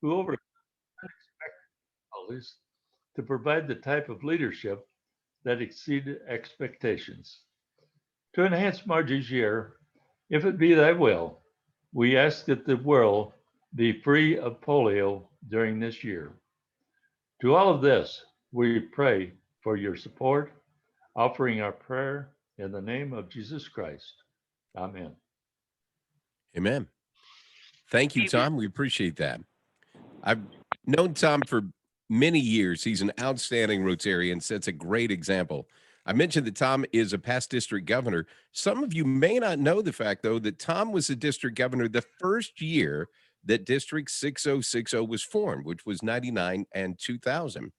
who overcome difficulties to provide the type of leadership that exceeded expectations. To enhance Margie's year, if it be thy will, we ask that the world be free of polio during this year. To all of this, we pray for your support, offering our prayer in the name of Jesus Christ. Amen. Amen. Thank you, Tom. We appreciate that. I've known Tom for many years. He's an outstanding Rotarian, sets a great example. I mentioned that Tom is a past district governor. Some of you may not know the fact, though, that Tom was a district governor the first year that District 6060 was formed, which was 99 and 2000.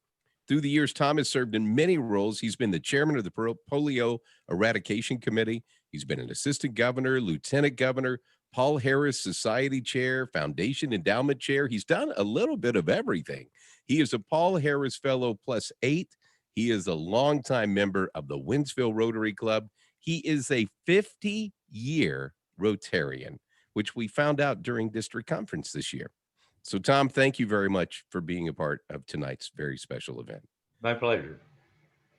Through the years, Tom has served in many roles. He's been the chairman of the Polio Eradication Committee. He's been an assistant governor, lieutenant governor, Paul Harris Society Chair, Foundation Endowment Chair. He's done a little bit of everything. He is a Paul Harris Fellow +8. He is a longtime member of the Winsville Rotary Club. He is a 50-year Rotarian, which we found out during district conference this year. So, Tom, thank you very much for being a part of tonight's very special event. My pleasure.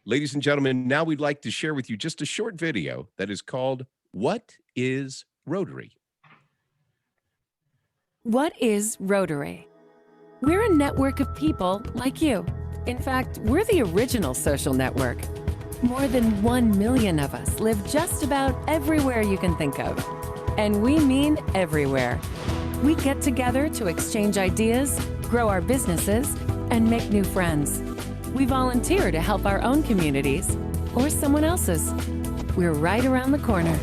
Ladies and gentlemen, now we'd like to share with you just a short video that is called What is Rotary? What is Rotary? We're a network of people like you. In fact, we're the original social network. More than 1 million of us live just about everywhere you can think of. And we mean everywhere. We get together to exchange ideas, grow our businesses, and make new friends. We volunteer to help our own communities or someone else's. We're right around the corner.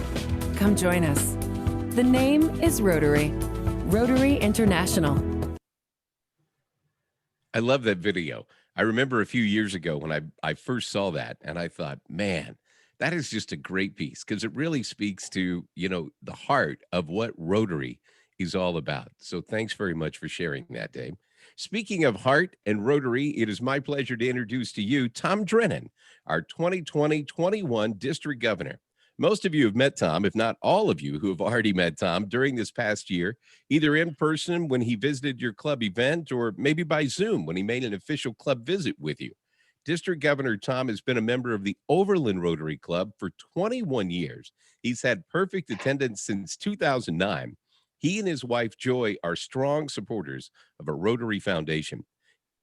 Come join us. The name is Rotary. Rotary International. I love that video. I remember a few years ago when I first saw that, and I thought, man, that is just a great piece because it really speaks to, the heart of what Rotary is all about. So thanks very much for sharing that, Dave. Speaking of heart and Rotary, it is my pleasure to introduce to you Tom Drennan, our 2020-21 district governor. Most of you have met Tom, if not all of you who have already met Tom during this past year, either in person when he visited your club event or maybe by Zoom when he made an official club visit with you. District Governor Tom has been a member of the Overland Rotary Club for 21 years. He's had perfect attendance since 2009. He and his wife, Joy, are strong supporters of a Rotary Foundation.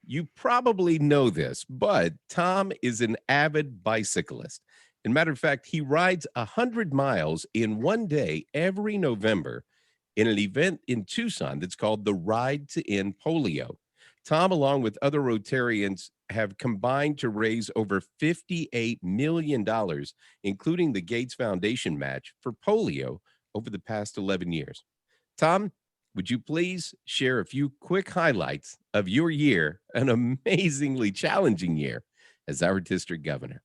You probably know this, but Tom is an avid bicyclist. As a matter of fact, he rides 100 miles in one day every November in an event in Tucson that's called the Ride to End Polio. Tom, along with other Rotarians, have combined to raise over $58 million, including the Gates Foundation match for polio over the past 11 years. Tom, would you please share a few quick highlights of your year, an amazingly challenging year as our district governor?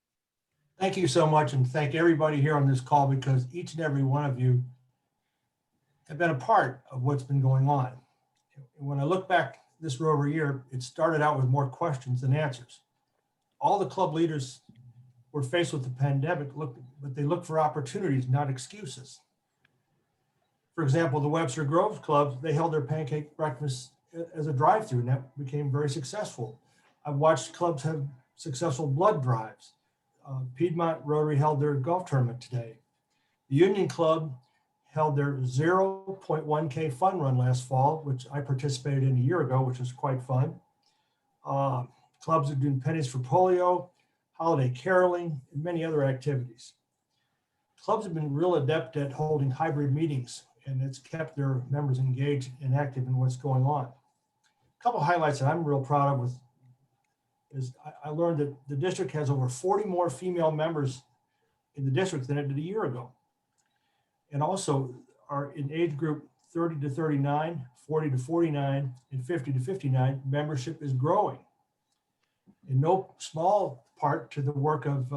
Thank you so much, and thank everybody here on this call because each and every one of you have been a part of what's been going on. When I look back this Rotary year, it started out with more questions than answers. All the club leaders were faced with the pandemic, but they looked for opportunities, not excuses. For example, the Webster Groves Club, they held their pancake breakfast as a drive-through, and that became very successful. I've watched clubs have successful blood drives. Piedmont Rotary held their golf tournament today. The Union Club held their 0.1K fun run last fall, which I participated in a year ago, which was quite fun. Clubs are doing pennies for polio, holiday caroling, and many other activities. Clubs have been real adept at holding hybrid meetings, and it's kept their members engaged and active in what's going on. A couple highlights that I'm real proud of is I learned that the district has over 40 more female members in the district than it did a year ago. And also our in age group 30 to 39, 40 to 49, and 50 to 59, membership is growing. In no small part to the work of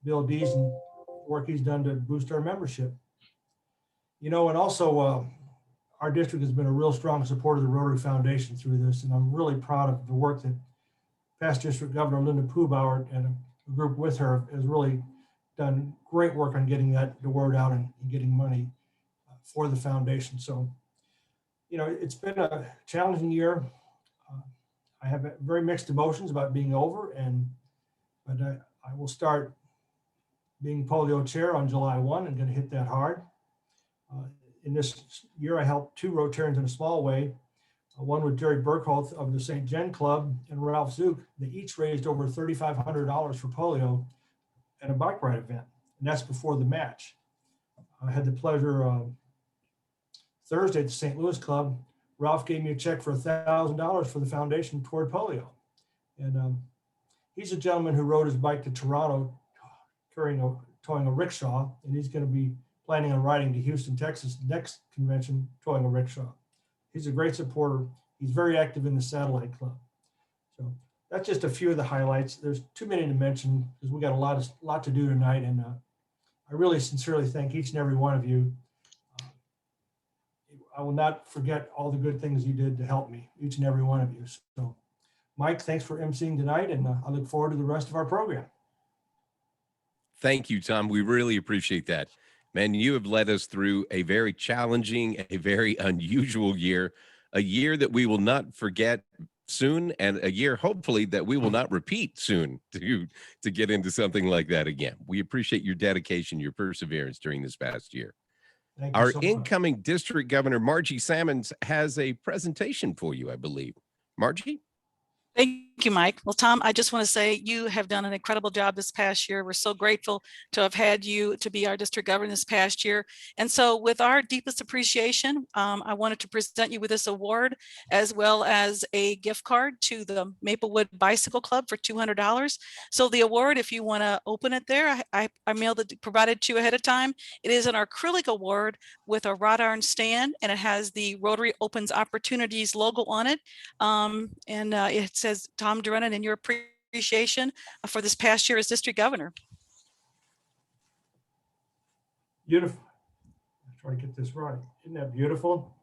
Bill Dees and work he's done to boost our membership. And also our district has been a real strong supporter of the Rotary Foundation through this, and I'm really proud of the work that past District Governor Linda Poobauer and a group with her has really done great work on getting the word out and getting money for the foundation. So, it's been a challenging year. I have very mixed emotions about being over, but I will start being polio chair on July 1 and going to hit that hard. In this year, I helped 2 Rotarians in a small way. One with Jerry Burkholz of the St. Jen Club and Ralph Zook. They each raised over $3,500 for polio at a bike ride event, and that's before the match. I had the pleasure Thursday at the St. Louis Club. Ralph gave me a check for $1,000 for the foundation toward polio. And he's a gentleman who rode his bike to Toronto towing a rickshaw, and he's going to be planning on riding to Houston, Texas next convention towing a rickshaw. He's a great supporter. He's very active in the Satellite Club. So that's just a few of the highlights. There's too many to mention because we got a lot to do tonight, and I really sincerely thank each and every one of you. I will not forget all the good things you did to help me, each and every one of you. So, Mike, thanks for emceeing tonight, and I look forward to the rest of our program. Thank you, Tom. We really appreciate that. Man, you have led us through a very challenging, a very unusual year, a year that we will not forget soon, and a year, hopefully, that we will not repeat soon to get into something like that again. We appreciate your dedication, your perseverance during this past year. Thank you Our so much. incoming District Governor, Margie Sammons, has a presentation for you, I believe. Margie? Thank you, Mike. Well, Tom, I just want to say you have done an incredible job this past year. We're so grateful to have had you to be our district governor this past year. And so with our deepest appreciation, I wanted to present you with this award, as well as a gift card to the Maplewood Bicycle Club for $200. So the award, if you want to open it there, I mailed it, provided to you ahead of time. It is an acrylic award with a wrought iron stand, and it has the Rotary Opens Opportunities logo on it. It says Tom Drennan and your appreciation for this past year as district governor. Beautiful. I'm trying to get this right. Isn't that beautiful?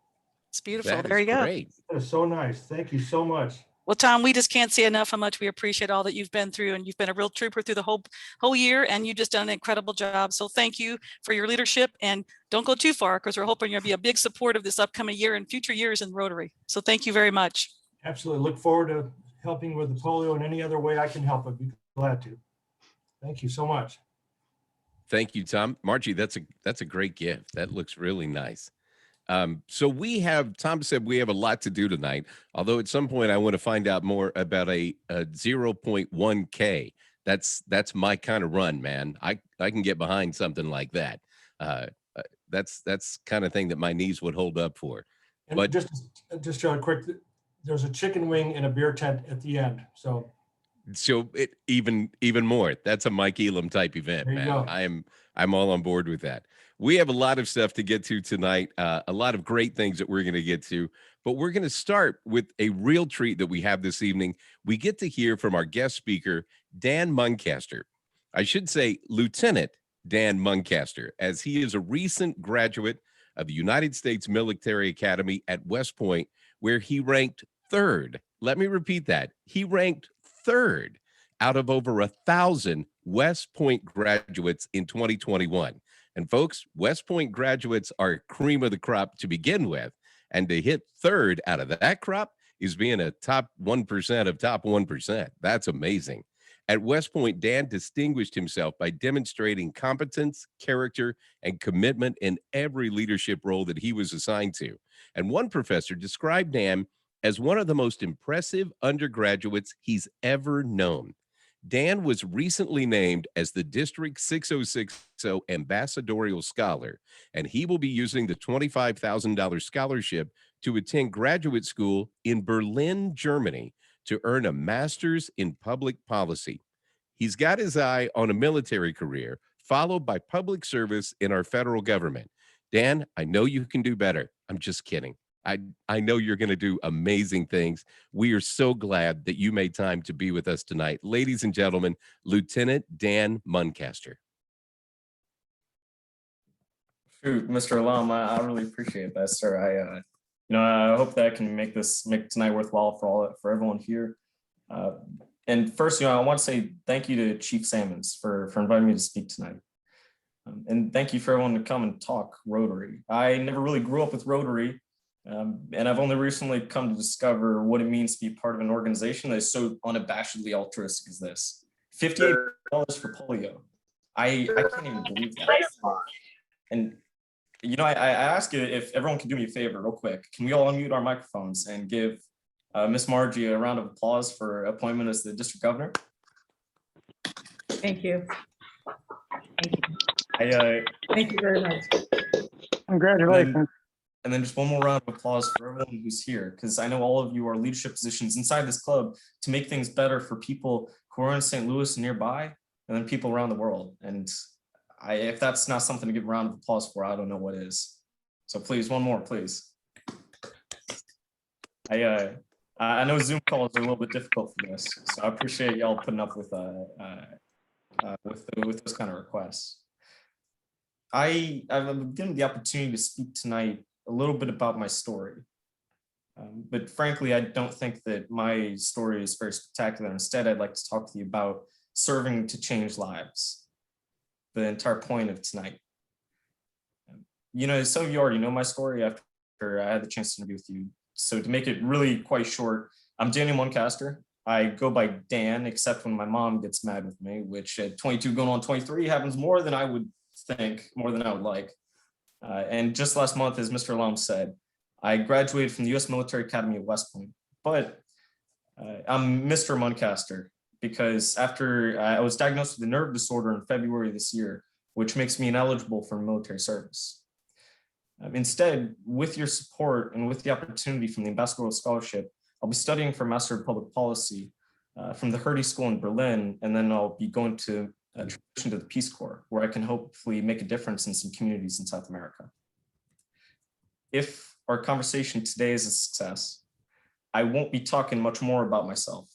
It's beautiful. That There is you go. great. That is so nice. Thank you so much. Well, Tom, we just can't say enough how much we appreciate all that you've been through, and you've been a real trooper through the whole year, and you've just done an incredible job. So thank you for your leadership, and don't go too far, because we're hoping you'll be a big support of this upcoming year and future years in Rotary. So thank you very much. Absolutely. Look forward to helping with the polio in any other way I can help. I'd be glad to. Thank you so much. Thank you, Tom. Margie, that's a great gift. That looks really nice. So Tom said we have a lot to do tonight, although at some point I want to find out more about a 0.1K. That's my kind of run, man. I can get behind something like that. That's kind of thing that my knees would hold up for. And But just a quick, there's a chicken wing and a beer tent at the end. So it even more. That's a Mike Elam type event, There you man. go. I'm all on board with that. We have a lot of stuff to get to tonight, a lot of great things that we're going to get to, but we're going to start with a real treat that we have this evening. We get to hear from our guest speaker, Dan Muncaster. I should say Lieutenant Dan Muncaster, as he is a recent graduate of the United States Military Academy at West Point, where he ranked 3rd. Let me repeat that. He ranked 3rd out of over 1,000 West Point graduates in 2021. And folks, West Point graduates are cream of the crop to begin with. And to hit 3rd out of that crop is being a top 1% of top 1%. That's amazing. At West Point, Dan distinguished himself by demonstrating competence, character, and commitment in every leadership role that he was assigned to. And one professor described Dan as one of the most impressive undergraduates he's ever known. Dan was recently named as the District 6060 Ambassadorial Scholar, and he will be using the $25,000 scholarship to attend graduate school in Berlin, Germany, to earn a master's in public policy. He's got his eye on a military career, followed by public service in our federal government. Dan, I know you can do better. I'm just kidding. I know you're going to do amazing things. We are so glad that you made time to be with us tonight. Ladies and gentlemen, Lieutenant Dan Muncaster. Shoot, Mr. Alam, I really appreciate that, sir. I hope that I can make tonight worthwhile for everyone here. And first, I want to say thank you to Chief Sammons for inviting me to speak tonight. And thank you for everyone to come and talk Rotary. I never really grew up with Rotary. And I've only recently come to discover what it means to be part of an organization that is so unabashedly altruistic as this. $58 for polio. I can't even believe that. And I ask you if everyone can do me a favor real quick. Can we all unmute our microphones and give Miss Margie a round of applause for appointment as the district governor? Thank you. Thank you. I, Thank you very much. Congratulations. and then just one more round of applause for everyone who's here, because I know all of you are leadership positions inside this club to make things better for people who are in St. Louis and nearby, and then people around the world. And if that's not something to give a round of applause for, I don't know what is. So please, one more, please. I know Zoom calls are a little bit difficult for this, so I appreciate y'all putting up with those kind of requests. I've been given the opportunity to speak tonight a little bit about my story, but frankly, I don't think that my story is very spectacular. Instead, I'd like to talk to you about serving to change lives, the entire point of tonight. Some of you already know my story after I had the chance to interview with you. So to make it really quite short, I'm Daniel Muncaster. I go by Dan, except when my mom gets mad with me, which at 22 going on 23 happens more than I would think, more than I would like. And just last month, as Mr. Lum said, I graduated from the U.S. Military Academy at West Point, but I'm Mr. Muncaster because after I was diagnosed with a nerve disorder in February of this year, which makes me ineligible for military service. Instead, with your support and with the opportunity from the Ambassadorial Scholarship, I'll be studying for Master of Public Policy from the Hertie School in Berlin, and then I'll be going to transition to the Peace Corps, where I can hopefully make a difference in some communities in South America. If our conversation today is a success, I won't be talking much more about myself.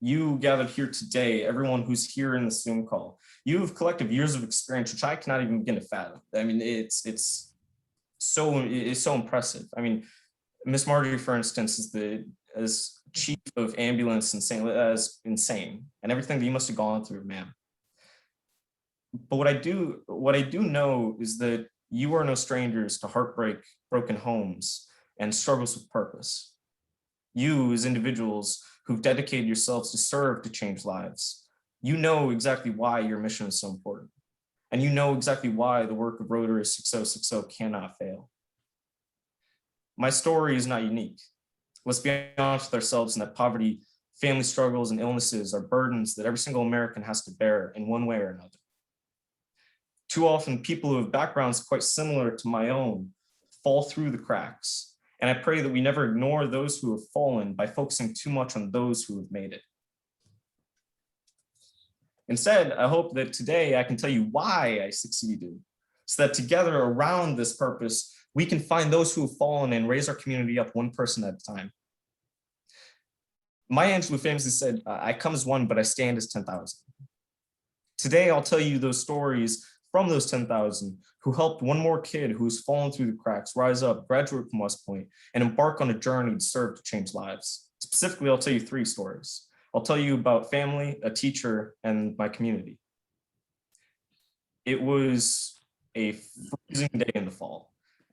You gathered here today, everyone who's here in the Zoom call, you have collective years of experience, which I cannot even begin to fathom. I mean, it's so impressive. I mean, Miss Margie, for instance, as chief of ambulance in St. Louis, is insane, and everything that you must have gone through, ma'am. But what I do know is that you are no strangers to heartbreak, broken homes, and struggles with purpose. You, as individuals who've dedicated yourselves to serve to change lives, you know exactly why your mission is so important. And you know exactly why the work of Rotary 6060 cannot fail. My story is not unique. Let's be honest with ourselves in that poverty, family struggles, and illnesses are burdens that every single American has to bear in one way or another. Too often, people who have backgrounds quite similar to my own fall through the cracks. And I pray that we never ignore those who have fallen by focusing too much on those who have made it. Instead, I hope that today I can tell you why I succeeded, so that together around this purpose, we can find those who have fallen and raise our community up one person at a time. Maya Angelou famously said, I come as one, but I stand as 10,000. Today, I'll tell you those stories from those 10,000 who helped one more kid who's fallen through the cracks rise up, graduate from West Point, and embark on a journey to serve to change lives. Specifically, I'll tell you 3 stories. I'll tell you about family, a teacher, and my community. It was a freezing day in the fall.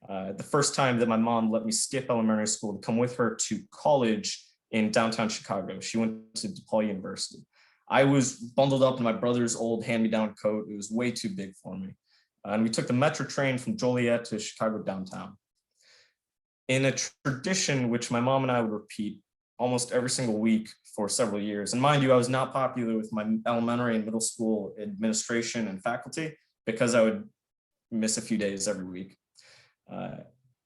The first time that my mom let me skip elementary school to come with her to college in downtown Chicago. She went to DePaul University. I was bundled up in my brother's old hand-me-down coat. It was way too big for me. And we took the Metro train from Joliet to Chicago downtown. In a tradition which my mom and I would repeat almost every single week for several years. And mind you, I was not popular with my elementary and middle school administration and faculty because I would miss a few days every week.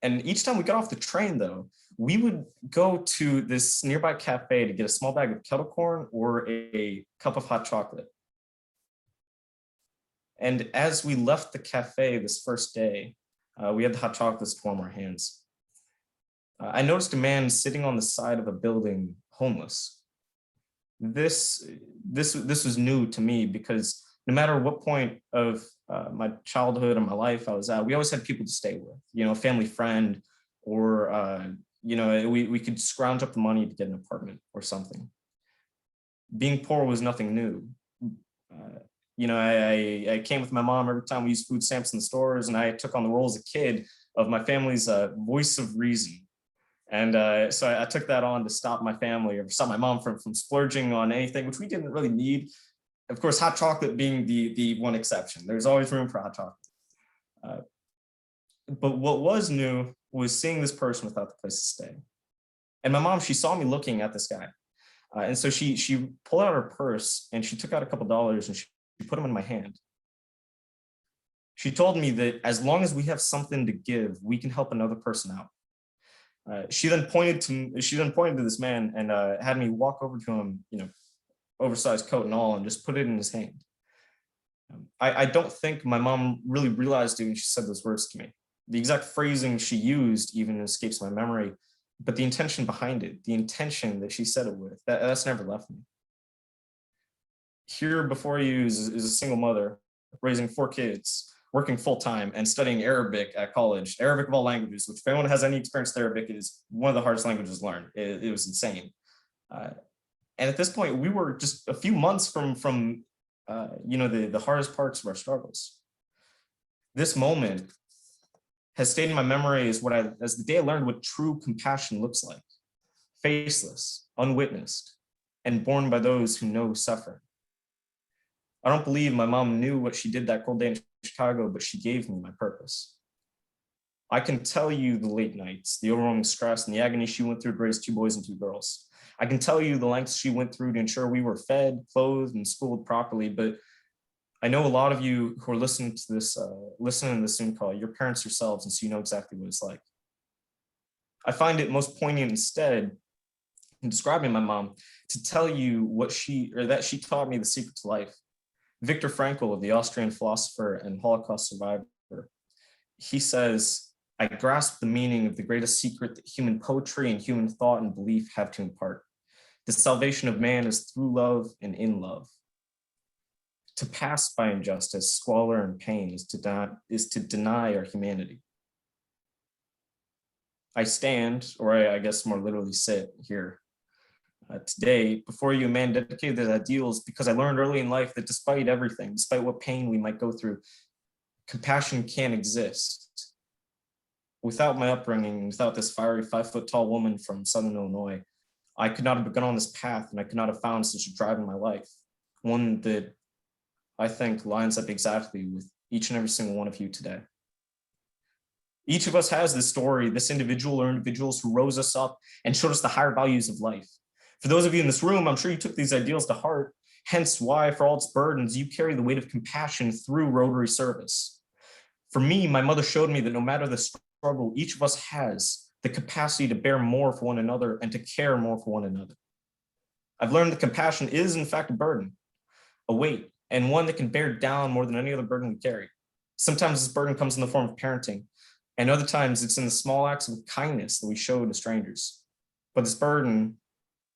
And each time we got off the train, though, we would go to this nearby cafe to get a small bag of kettle corn or a cup of hot chocolate. And as we left the cafe this first day, we had the hot chocolates to warm our hands. I noticed a man sitting on the side of a building, homeless. This was new to me because no matter what point of my childhood and my life I was at, we always had people to stay with, a family friend, or we could scrounge up the money to get an apartment or something. Being poor was nothing new. I came with my mom every time we used food stamps in the stores, and I took on the role as a kid of my family's voice of reason. And so I took that on to stop my family, or stop my mom from splurging on anything, which we didn't really need. Of course, hot chocolate being the one exception. There's always room for hot chocolate. But what was new was seeing this person without the place to stay. And my mom, she saw me looking at this guy. And so she pulled out her purse and she took out a couple dollars and she put them in my hand. She told me that as long as we have something to give, we can help another person out. She then pointed to this man and had me walk over to him, oversized coat and all, and just put it in his hand. I don't think my mom really realized it when she said those words to me. The exact phrasing she used even escapes my memory, but the intention behind it, the intention that she said it with, that's never left me. Here before you is a single mother raising 4 kids, working full-time and studying Arabic at college, Arabic of all languages, which if anyone has any experience with Arabic, it is one of the hardest languages to learn. It was insane. And at this point, we were just a few months from the hardest parts of our struggles. This moment has stayed in my memory as the day I learned what true compassion looks like: faceless, unwitnessed, and borne by those who know suffering. I don't believe my mom knew what she did that cold day in Chicago, but she gave me my purpose. I can tell you the late nights, the overwhelming stress, and the agony she went through to raise 2 boys and 2 girls. I can tell you the lengths she went through to ensure we were fed, clothed, and schooled properly, but I know a lot of you who are listening to this Zoom call, you're parents yourselves, and so you know exactly what it's like. I find it most poignant instead in describing my mom to tell you that she taught me the secret to life. Viktor Frankl, the Austrian philosopher and Holocaust survivor, he says, "I grasp the meaning of the greatest secret that human poetry and human thought and belief have to impart. The salvation of man is through love and in love. To pass by injustice, squalor, and pain is to deny our humanity." I stand, or I guess more literally sit here today before you, a man dedicated to ideals, because I learned early in life that despite everything, despite what pain we might go through, compassion can exist. Without my upbringing, without this fiery 5-foot-tall woman from Southern Illinois, I could not have begun on this path, and I could not have found such a drive in my life, one that I think lines up exactly with each and every single one of you today. Each of us has this story, this individual or individuals who rose us up and showed us the higher values of life. For those of you in this room, I'm sure you took these ideals to heart, hence why, for all its burdens, you carry the weight of compassion through Rotary service. For me, my mother showed me that no matter the struggle, each of us has the capacity to bear more for one another and to care more for one another. I've learned that compassion is, in fact, a burden, a weight, and one that can bear down more than any other burden we carry. Sometimes this burden comes in the form of parenting, and other times it's in the small acts of kindness that we show to strangers. But this burden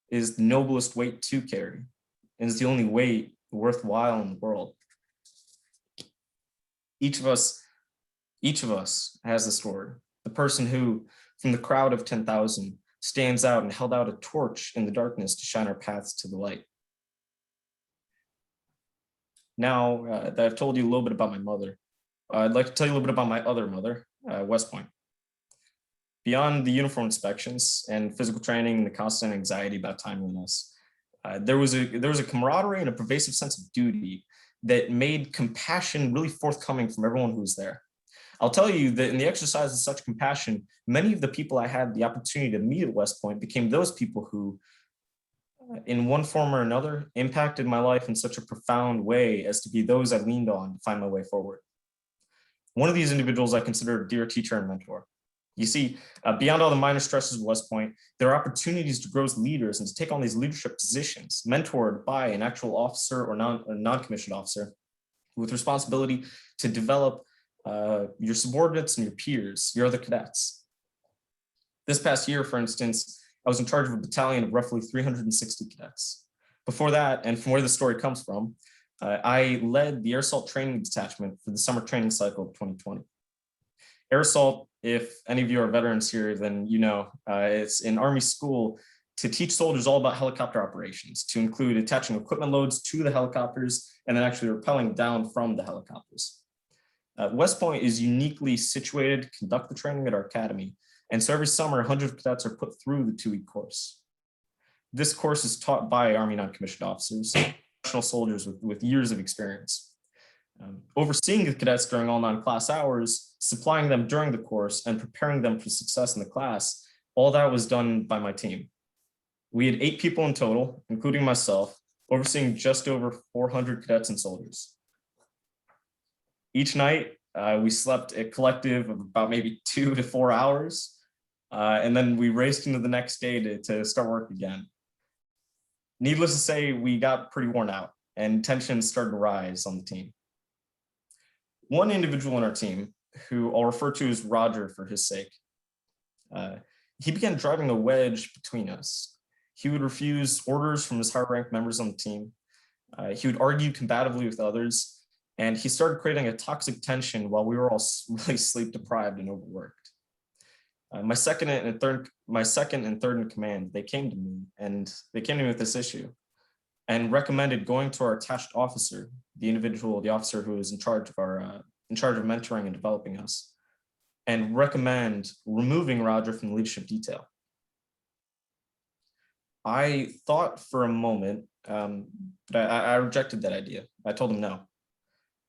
is the noblest weight to carry, and is the only weight worthwhile in the world. Each of us has the story. The person who, from the crowd of 10,000, stands out and held out a torch in the darkness to shine our paths to the light. Now that I've told you a little bit about my mother, I'd like to tell you a little bit about my other mother, West Point. Beyond the uniform inspections and physical training and the constant anxiety about timeliness, there was a camaraderie and a pervasive sense of duty that made compassion really forthcoming from everyone who was there. I'll tell you that in the exercise of such compassion, many of the people I had the opportunity to meet at West Point became those people who, in one form or another, impacted my life in such a profound way as to be those I leaned on to find my way forward. One of these individuals I consider a dear teacher and mentor. You see, beyond all the minor stresses of West Point, there are opportunities to grow as leaders and to take on these leadership positions, mentored by an actual officer or non-commissioned officer with responsibility to develop your subordinates and your peers, your other cadets. This past year, for instance, I was in charge of a battalion of roughly 360 cadets. Before that, and from where the story comes from, I led the Air Assault Training Detachment for the summer training cycle of 2020. Air Assault, if any of you are veterans here, then you know, it's an Army school to teach soldiers all about helicopter operations, to include attaching equipment loads to the helicopters and then actually rappelling down from the helicopters. West Point is uniquely situated to conduct the training at our academy. And so every summer, 100 cadets are put through the 2-week course. This course is taught by Army non-commissioned officers, professional soldiers with years of experience. Overseeing the cadets during all non-class hours, supplying them during the course, and preparing them for success in the class, all that was done by my team. We had 8 people in total, including myself, overseeing just over 400 cadets and soldiers. Each night, we slept a collective of about maybe 2 to 4 hours, and then we raced into the next day to start work again. Needless to say, we got pretty worn out, and tension started to rise on the team. One individual in our team, who I'll refer to as Roger for his sake, he began driving a wedge between us. He would refuse orders from his higher-ranked members on the team. He would argue combatively with others, and he started creating a toxic tension while we were all really sleep-deprived and overworked. My second and third in command, they came to me with this issue and recommended going to our attached officer, the officer who was in charge of mentoring and developing us, and recommend removing Roger from the leadership detail. I thought for a moment, but I rejected that idea. I told him no.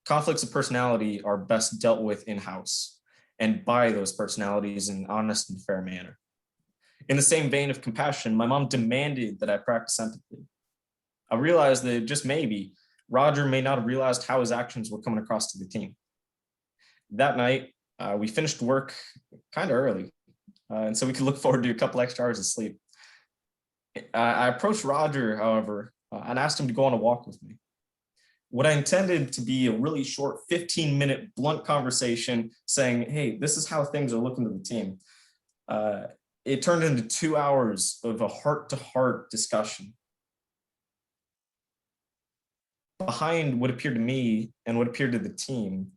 Conflicts of personality are best dealt with in-house and by those personalities in an honest and fair manner. In the same vein of compassion, my mom demanded that I practice empathy. I realized that just maybe Roger may not have realized how his actions were coming across to the team. That night, we finished work kind of early, and so we could look forward to a couple extra hours of sleep. I approached Roger, however, and asked him to go on a walk with me. What I intended to be a really short 15-minute blunt conversation saying, hey, this is how things are looking to the team. It turned into 2 hours of a heart-to-heart discussion. Behind what appeared to me and what appeared to the team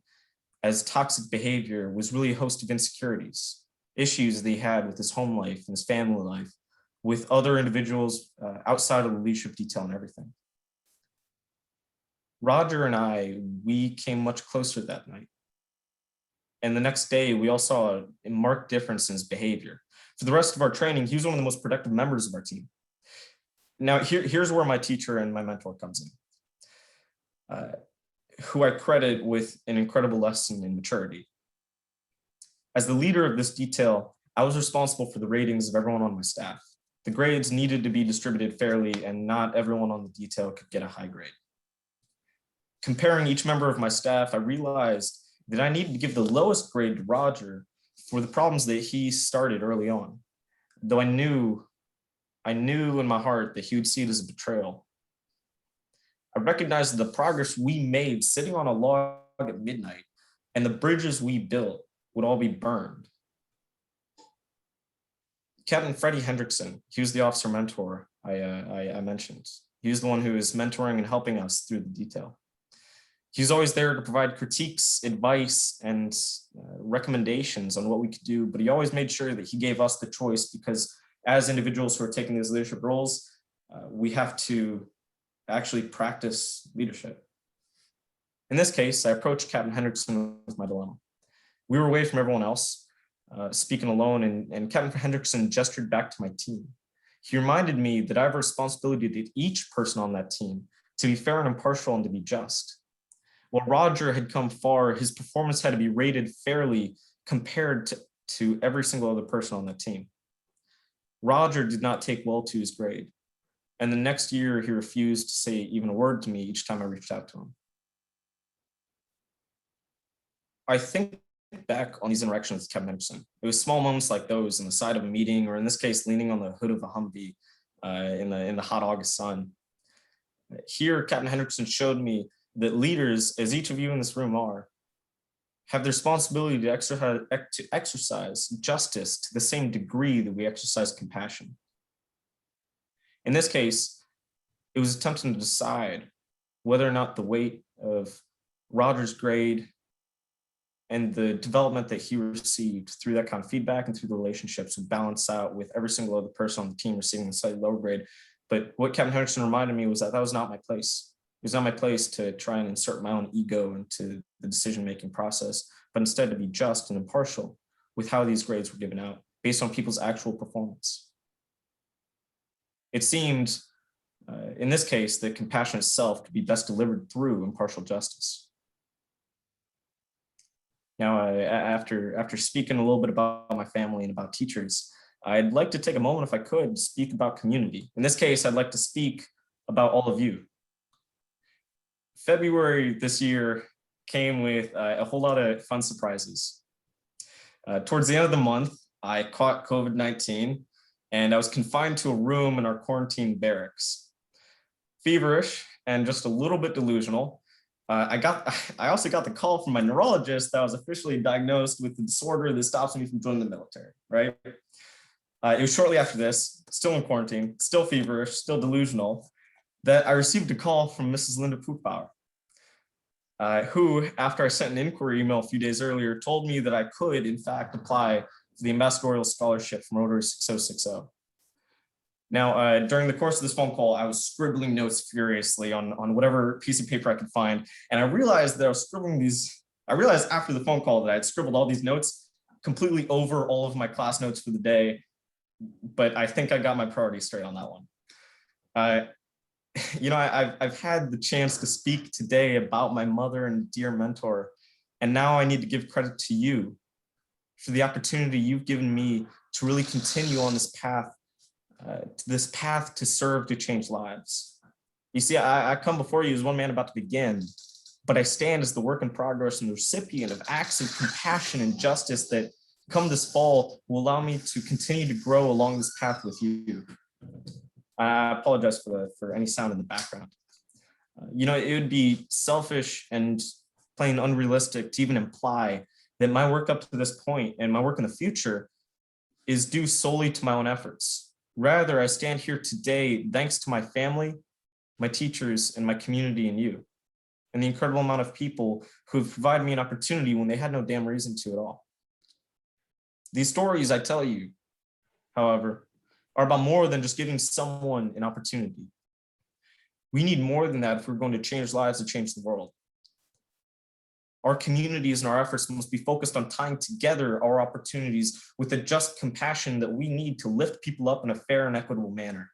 as toxic behavior was really a host of insecurities, issues that he had with his home life and his family life, with other individuals outside of the leadership detail and everything. Roger and we came much closer that night. And the next day, we all saw a marked difference in his behavior. For the rest of our training, he was one of the most productive members of our team. Now, here's where my teacher and my mentor comes in, who I credit with an incredible lesson in maturity. As the leader of this detail, I was responsible for the ratings of everyone on my staff. The grades needed to be distributed fairly, and not everyone on the detail could get a high grade. Comparing each member of my staff, I realized that I needed to give the lowest grade to Roger for the problems that he started early on, though I knew in my heart that he would see it as a betrayal. I recognized that the progress we made sitting on a log at midnight and the bridges we built would all be burned. Captain Freddie Hendrickson, he was the officer mentor I mentioned. He was the one who was mentoring and helping us through the detail. He was always there to provide critiques, advice, and recommendations on what we could do, but he always made sure that he gave us the choice, because as individuals who are taking these leadership roles, we have to actually practice leadership. In this case, I approached Captain Hendrickson with my dilemma. We were away from everyone else, speaking alone, and Captain Hendrickson gestured back to my team. He reminded me that I have a responsibility to each person on that team to be fair and impartial and to be just. While Roger had come far, his performance had to be rated fairly compared to every single other person on that team. Roger did not take well to his grade, and the next year he refused to say even a word to me each time I reached out to him. I think back on these interactions with Captain Hendrickson. It was small moments like those on the side of a meeting, or in this case, leaning on the hood of a Humvee in the hot August sun. Here, Captain Hendrickson showed me that leaders, as each of you in this room are, have the responsibility to exercise justice to the same degree that we exercise compassion. In this case, it was attempting to decide whether or not the weight of Roger's grade and the development that he received through that kind of feedback and through the relationships would balance out with every single other person on the team receiving a slightly lower grade. But what Captain Hendrickson reminded me was that was not my place. was not my place to try and insert my own ego into the decision-making process, but instead to be just and impartial with how these grades were given out based on people's actual performance. It seemed, in this case, that compassion itself could be best delivered through impartial justice. Now, after speaking a little bit about my family and about teachers, I'd like to take a moment, if I could, to speak about community. In this case, I'd like to speak about all of you. February this year came with a whole lot of fun surprises. Towards the end of the month, I caught COVID-19 and I was confined to a room in our quarantine barracks. Feverish and just a little bit delusional. I also got the call from my neurologist that I was officially diagnosed with the disorder that stops me from joining the military, right? It was shortly after this, still in quarantine, still feverish, still delusional, that I received a call from Mrs. Linda Poopbauer, who, after I sent an inquiry email a few days earlier, told me that I could, in fact, apply for the ambassadorial scholarship from Rotary 6060. Now, during the course of this phone call, I was scribbling notes furiously on whatever piece of paper I could find. And I realized that I was scribbling these, I realized after the phone call that I had scribbled all these notes completely over all of my class notes for the day, but I think I got my priorities straight on that one. I've had the chance to speak today about my mother and dear mentor, and now I need to give credit to you for the opportunity you've given me to really continue on this path to serve, to change lives. You see, I come before you as one man about to begin, but I stand as the work in progress and the recipient of acts of compassion and justice that come this fall will allow me to continue to grow along this path with you. I apologize for any sound in the background. It would be selfish and plain unrealistic to even imply that my work up to this point and my work in the future is due solely to my own efforts. Rather, I stand here today thanks to my family, my teachers, and my community and you, and the incredible amount of people who have provided me an opportunity when they had no damn reason to at all. These stories I tell you, however, are about more than just giving someone an opportunity. We need more than that if we're going to change lives and change the world. Our communities and our efforts must be focused on tying together our opportunities with the just compassion that we need to lift people up in a fair and equitable manner.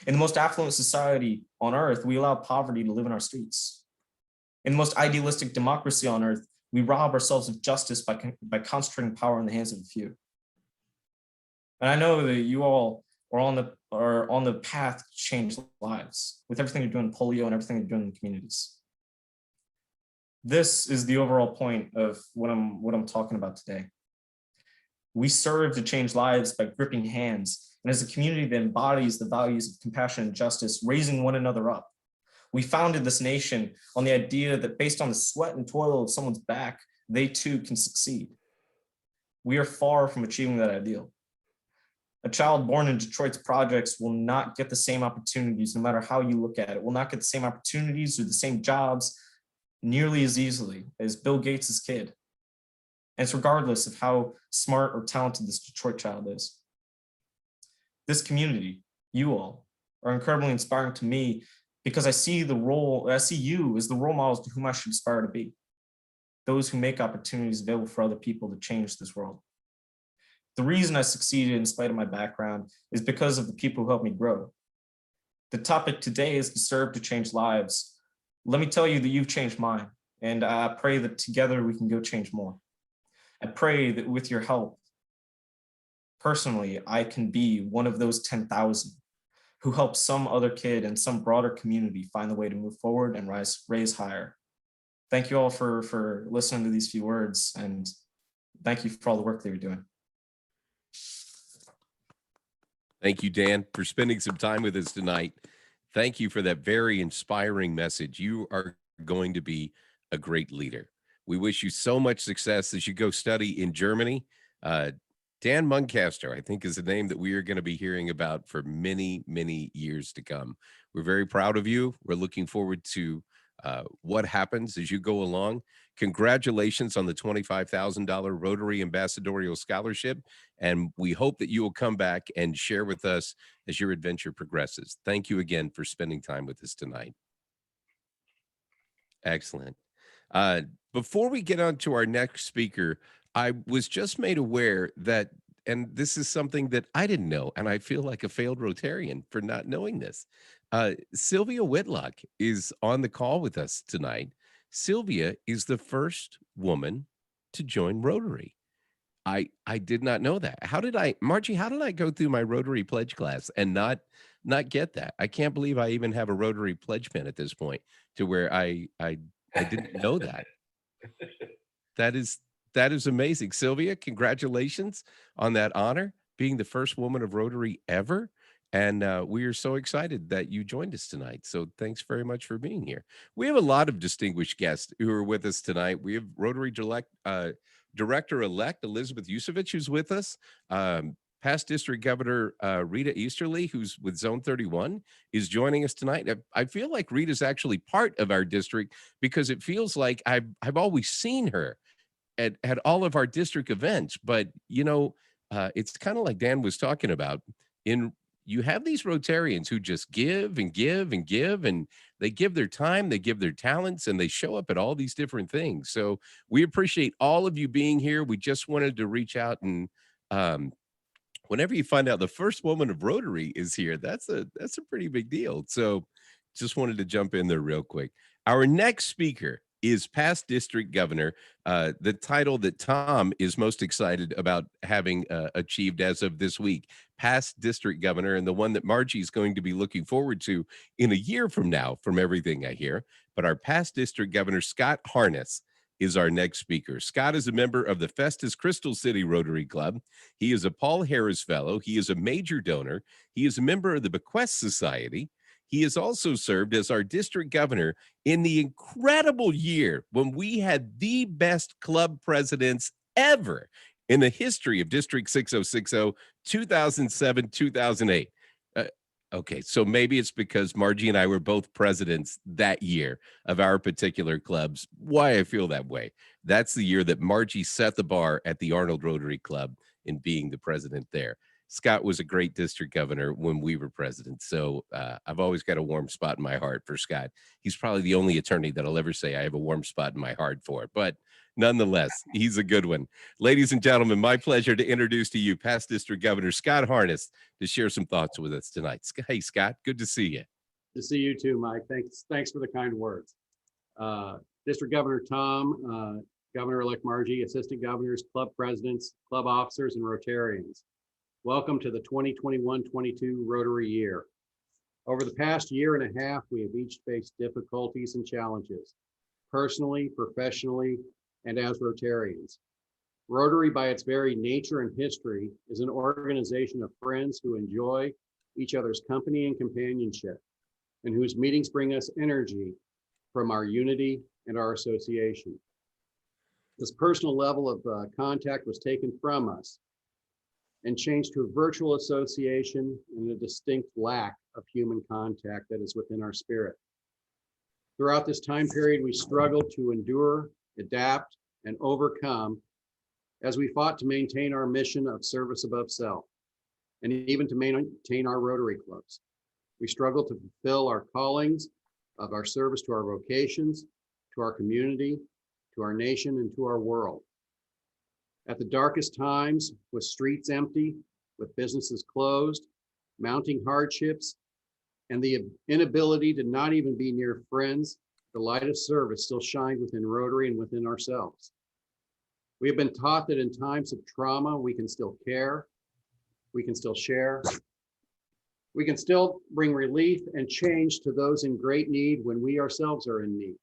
In the most affluent society on earth, we allow poverty to live in our streets. In the most idealistic democracy on earth, we rob ourselves of justice by concentrating power in the hands of a few. And I know that you all are on the path to change lives with everything you're doing in polio and everything you're doing in the communities. This is the overall point of what I'm talking about today. We serve to change lives by gripping hands, and as a community that embodies the values of compassion and justice, raising one another up. We founded this nation on the idea that based on the sweat and toil of someone's back, they too can succeed. We are far from achieving that ideal. A child born in Detroit's projects will not get the same opportunities, no matter how you look at it, will not get the same opportunities or the same jobs nearly as easily as Bill Gates' kid. And it's regardless of how smart or talented this Detroit child is. This community, you all, are incredibly inspiring to me because I see you as the role models to whom I should aspire to be. Those who make opportunities available for other people to change this world. The reason I succeeded in spite of my background is because of the people who helped me grow. The topic today is to serve to change lives. Let me tell you that you've changed mine, and I pray that together we can go change more. I pray that with your help, personally, I can be one of those 10,000 who help some other kid in some broader community find the way to move forward and raise higher. Thank you all for listening to these few words, and thank you for all the work that you're doing. Thank you, Dan, for spending some time with us tonight. Thank you for that very inspiring message. You are going to be a great leader. We wish you so much success as you go study in Germany. Dan Muncaster, I think, is the name that we are going to be hearing about for many, many years to come. We're very proud of you. We're looking forward to what happens as you go along. Congratulations on the $25,000 Rotary Ambassadorial Scholarship, and we hope that you will come back and share with us as your adventure progresses. Thank you again for spending time with us tonight. Excellent. Uh, Before we get on to our next speaker, I was just made aware that, and this is something that I didn't know, and I feel like a failed Rotarian for not knowing this. Sylvia Whitlock is on the call with us tonight. Sylvia is the first woman to join Rotary. I did not know that. Margie, how did I go through my Rotary pledge class and not get that? I can't believe I even have a Rotary pledge pin at this point to where I didn't know that. That is amazing. Sylvia, congratulations on that honor, being the first woman of Rotary ever. And we are so excited that you joined us tonight. So thanks very much for being here. We have a lot of distinguished guests who are with us tonight. We have Rotary Director-elect Elizabeth Yusevich, who's with us. Past District Governor Rita Easterly, who's with Zone 31, is joining us tonight. I feel like Rita's actually part of our district because it feels like I've always seen her at all of our district events. But it's kind of like Dan was talking about. You have these Rotarians who just give and give and give, and they give their time, they give their talents, and they show up at all these different things. So we appreciate all of you being here. We just wanted to reach out and whenever you find out the first woman of Rotary is here, that's a pretty big deal. So just wanted to jump in there real quick. Our next speaker is past district governor, the title that Tom is most excited about having achieved as of this week, past district governor, and the one that Margie is going to be looking forward to in a year from now, from everything I hear. But our past district governor, Scott Harness, is our next speaker. Scott is a member of the Festus Crystal City Rotary Club. He is a Paul Harris Fellow. He is a major donor. He is a member of the Bequest Society. He has also served as our district governor in the incredible year when we had the best club presidents ever in the history of District 6060, 2007, 2008. Okay, so maybe it's because Margie and I were both presidents that year of our particular clubs. Why I feel that way. That's the year that Margie set the bar at the Arnold Rotary Club in being the president there. Scott was a great district governor when we were president. So I've always got a warm spot in my heart for Scott. He's probably the only attorney that'll ever say I have a warm spot in my heart for, but nonetheless, he's a good one. Ladies and gentlemen, my pleasure to introduce to you past district governor Scott Harness to share some thoughts with us tonight. Hey, Scott, good to see you. To see you too, Mike. Thanks for the kind words. District Governor Tom, Governor-elect Margie, assistant governors, club presidents, club officers, and Rotarians. Welcome to the 2021-22 Rotary year. Over the past year and a half, we have each faced difficulties and challenges, personally, professionally, and as Rotarians. Rotary, by its very nature and history, is an organization of friends who enjoy each other's company and companionship, and whose meetings bring us energy from our unity and our association. This personal level of contact was taken from us and changed to a virtual association and a distinct lack of human contact that is within our spirit. Throughout this time period, we struggled to endure, adapt, and overcome as we fought to maintain our mission of service above self, and even to maintain our Rotary clubs. We struggled to fulfill our callings of our service to our vocations, to our community, to our nation, and to our world. At the darkest times, with streets empty, with businesses closed, mounting hardships, and the inability to not even be near friends, the light of service still shined within Rotary and within ourselves. We have been taught that in times of trauma, we can still care, we can still share, we can still bring relief and change to those in great need when we ourselves are in need.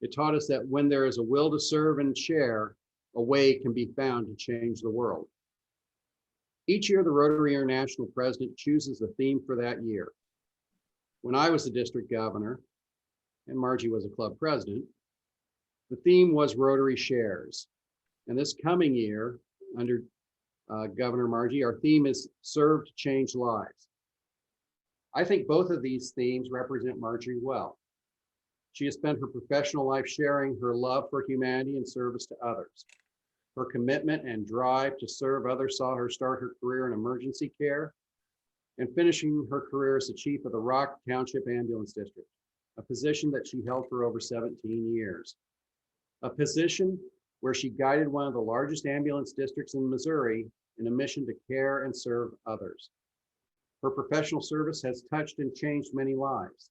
It taught us that when there is a will to serve and share, a way can be found to change the world. Each year, the Rotary International president chooses a theme for that year. When I was the district governor and Margie was a club president, the theme was Rotary Shares. And this coming year, under Governor Margie, our theme is Serve to Change Lives. I think both of these themes represent Margie well. She has spent her professional life sharing her love for humanity and service to others. Her commitment and drive to serve others saw her start her career in emergency care and finishing her career as the chief of the Rock Township Ambulance District. a position that she held for over 17 years, a position where she guided one of the largest ambulance districts in Missouri in a mission to care and serve others. Her professional service has touched and changed many lives.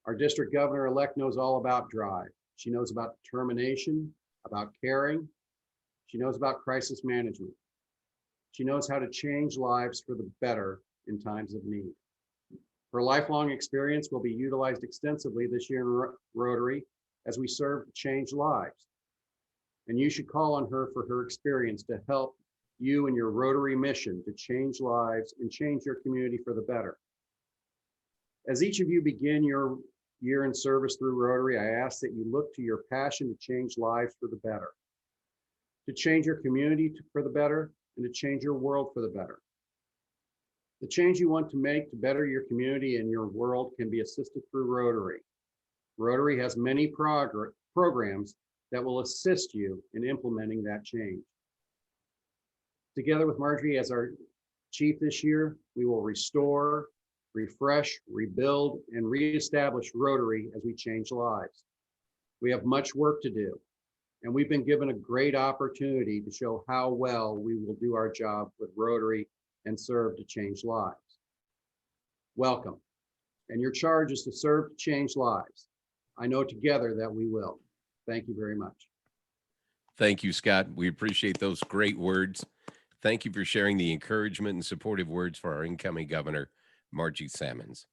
Our district governor-elect knows all about drive. She knows about determination, about caring. She knows about crisis management. She knows how to change lives for the better in times of need. Her lifelong experience will be utilized extensively this year in Rotary as we serve to change lives. And you should call on her for her experience to help you in your Rotary mission to change lives and change your community for the better. As each of you begin your year in service through Rotary, I ask that you look to your passion to change lives for the better, to change your community for the better, and to change your world for the better. The change you want to make to better your community and your world can be assisted through Rotary. Rotary has many programs that will assist you in implementing that change. Together with Margie as our chief this year, we will restore, refresh, rebuild, and reestablish Rotary as we change lives. We have much work to do, and we've been given a great opportunity to show how well we will do our job with Rotary and serve to change lives. Welcome, and your charge is to serve to change lives. I know together that we will. Thank you very much. Thank you, Scott. We appreciate those great words. Thank you for sharing the encouragement and supportive words for our incoming governor, Margie Sammons.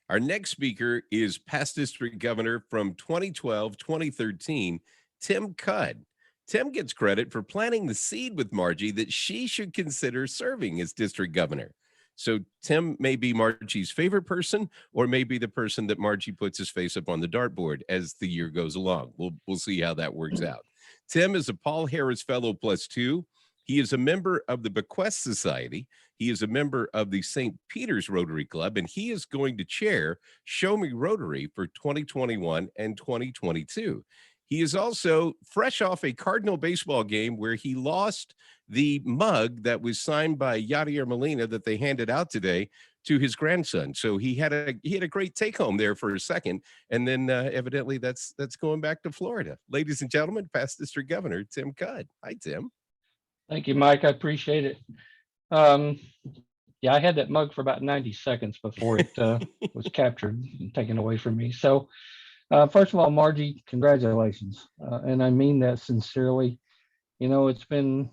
Our next speaker is past district governor from 2012-2013, Tim Cudd. Tim gets credit for planting the seed with Margie that she should consider serving as district governor. So Tim may be Margie's favorite person, or maybe the person that Margie puts his face up on the dartboard as the year goes along. We'll see how that works out. Tim is a Paul Harris Fellow +2. He is a member of the Bequest Society. He is a member of the St. Peter's Rotary Club, and he is going to chair Show Me Rotary for 2021 and 2022. He is also fresh off a Cardinal baseball game where he lost the mug that was signed by Yadier Molina that they handed out today to his grandson. So he had a great take home there for a second, and then evidently that's going back to Florida. Ladies and gentlemen, past district governor Tim Cudd. Hi, Tim. Thank you, Mike. I appreciate it. Yeah, I had that mug for about 90 seconds before it was captured and taken away from me. So first of all, Margie, congratulations. And I mean that sincerely. You know, it's been,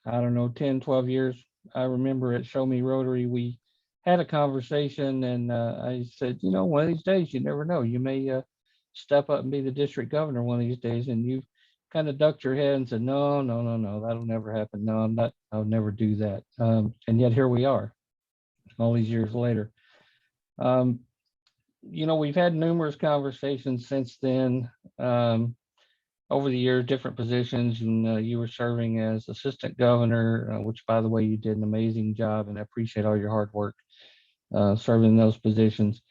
I don't know, 10, 12 years. I remember at Show Me Rotary, we had a conversation and I said, you know, one of these days, you never know, you may step up and be the district governor one of these days. And you kind of ducked your head and said, no, that'll never happen. No, I'll never do that. And yet here we are all these years later. You know, we've had numerous conversations since then over the years, different positions, and you were serving as assistant governor, which, by the way, you did an amazing job, and I appreciate all your hard work serving in those positions.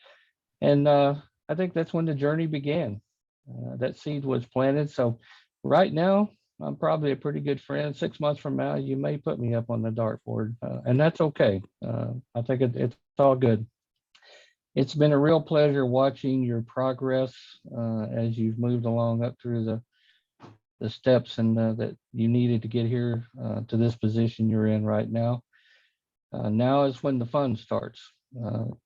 And I think that's when the journey began. That seed was planted. So right now, I'm probably a pretty good friend. 6 months from now, you may put me up on the dartboard, and that's okay. I think it's all good. It's been a real pleasure watching your progress as you've moved along up through the steps and that you needed to get here to this position you're in right now. Now is when the fun starts.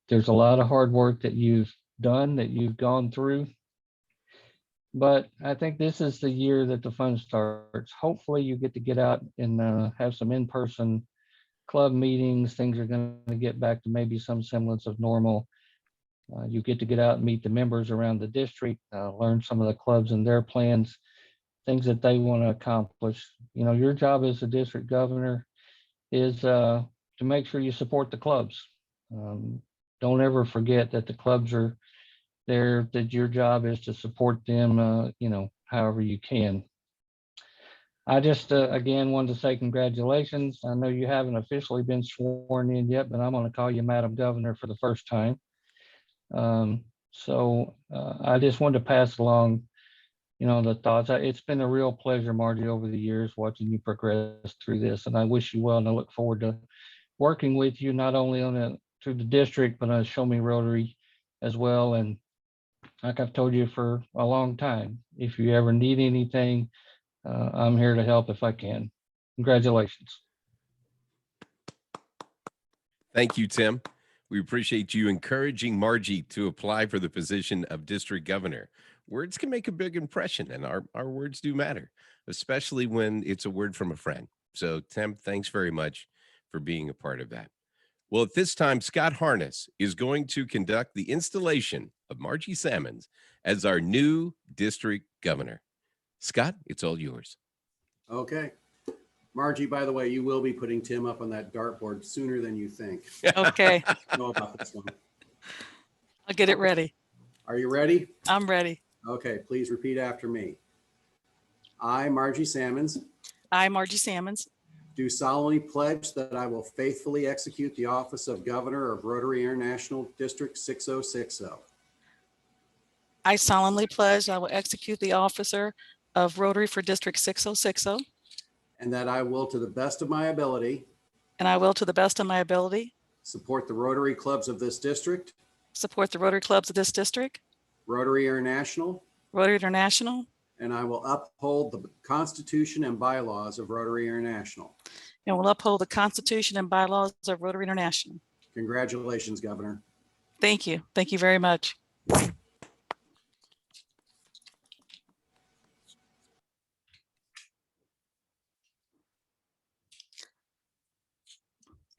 There's a lot of hard work that you've done, that you've gone through. But I think this is the year that the fun starts. Hopefully you get to get out and have some in-person club meetings. Things are going to get back to maybe some semblance of normal. You get to get out and meet the members around the district, learn some of the clubs and their plans, things that they want to accomplish. You know, your job as a district governor is to make sure you support the clubs. Don't ever forget that the clubs are there, that your job is to support them, you know, however you can. I just, again, wanted to say congratulations. I know you haven't officially been sworn in yet, but I'm going to call you Madam Governor for the first time. So I just wanted to pass along, you know, the thoughts. It's been a real pleasure, Margie, over the years watching you progress through this, and I wish you well, and I look forward to working with you not only through the district, but on Show Me Rotary as well. And like I've told you for a long time, if you ever need anything, I'm here to help if I can. Congratulations. Thank you, Tim. We appreciate you encouraging Margie to apply for the position of district governor. Words can make a big impression, and our words do matter, especially when it's a word from a friend. So, Tim, thanks very much for being a part of that. Well, at this time, Scott Harness is going to conduct the installation of Margie Sammons as our new district governor. Scott, it's all yours. Okay. Margie, by the way, you will be putting Tim up on that dartboard sooner than you think. Okay, I know about this one. I'll get it ready. Are you ready? I'm ready. Okay, please repeat after me. I, Margie Sammons, I, Margie Sammons, do solemnly pledge that I will faithfully execute the office of Governor of Rotary International District 6060, I solemnly pledge I will execute the officer of Rotary for District 6060, and that I will, to the best of my ability, and I will, to the best of my ability, support the Rotary clubs of this district, support the Rotary clubs of this district, Rotary International, Rotary International, and I will uphold the Constitution and bylaws of Rotary International. and will uphold the Constitution and bylaws of Rotary International. Congratulations, Governor. Thank you. Thank you very much.